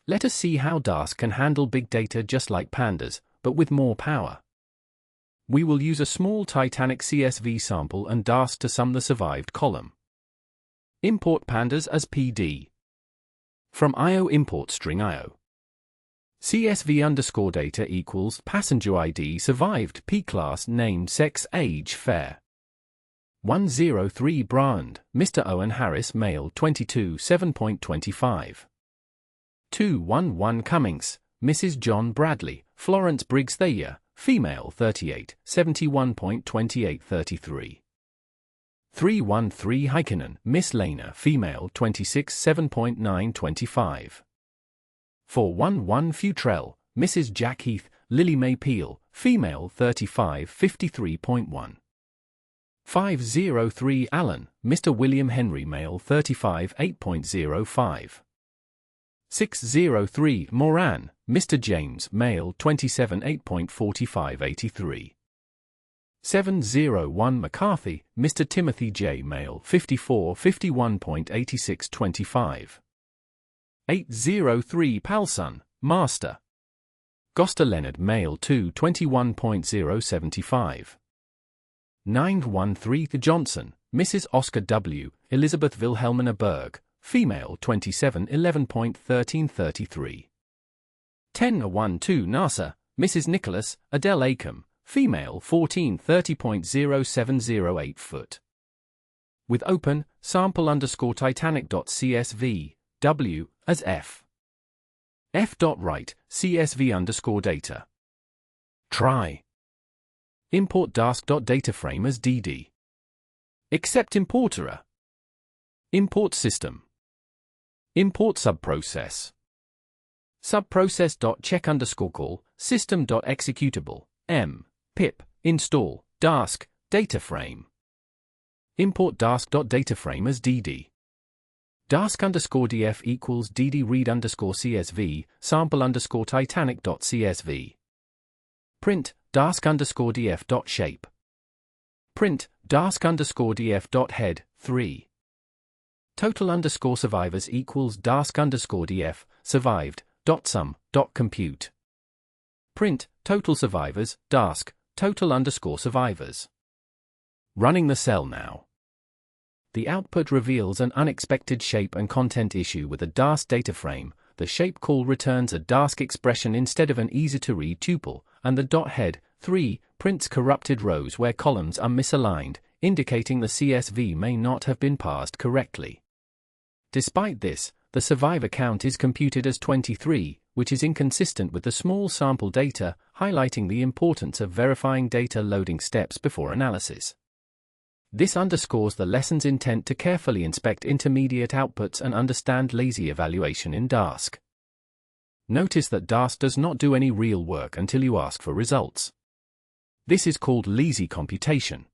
Let us see how Dask can handle big data just like pandas, but with more power. We will use a small Titanic CSV sample and Dask to sum the survived column. Import pandas as PD. From IO import string IO. CSV _data equals passenger ID survived P class name sex age fair. 103 Brand, Mr. Owen Harris male 22 7.25. 211 Cummings, Mrs. John Bradley, Florence Briggs Thayer, female 38 71.2833. 313 Heikkinen, Miss Lena female 26 7.925. 411 Futrell, Mrs. Jack Heath, Lily May Peel, female 35 53.1. 503 Allen, Mr. William Henry male 35 8.05. 603 Moran, Mr. James male 27 8.4583. 701 McCarthy, Mr. Timothy J male 54 51.8625. 803 Palson, Master. Goster Leonard male 2 21.075. 913 Johnson, Mrs. Oscar W., Elizabeth Wilhelmina Berg, female 27 11.1333. 1012 NASA, Mrs. Nicholas, Adele Acom, female 14 30.0708 foot. With open, sample_titanic.csv, W, as F. F.write, CSV _data. Try. Import Dask.DataFrame as DD. Accept importer. Import system. Import subprocess. Subprocess.check_call, system.executable, m, pip, install, Dask, DataFrame. Import Dask.DataFrame as DD. Dask_df equals dd read_csv, sample_titanic.csv. Print, Dask_df.shape. Print, Dask_df.head, 3. Total_survivors equals Dask_df, survived.sum.compute. Print, total survivors, Dask, total_survivors. Running the cell now. The output reveals an unexpected shape and content issue with a Dask data frame. The shape call returns a Dask expression instead of an easy-to-read tuple, and the .head, 3, prints corrupted rows where columns are misaligned, indicating the CSV may not have been parsed correctly. Despite this, the survivor count is computed as 23, which is inconsistent with the small sample data, highlighting the importance of verifying data loading steps before analysis. This underscores the lesson's intent to carefully inspect intermediate outputs and understand lazy evaluation in Dask. Notice that Dask does not do any real work until you ask for results. This is called lazy computation.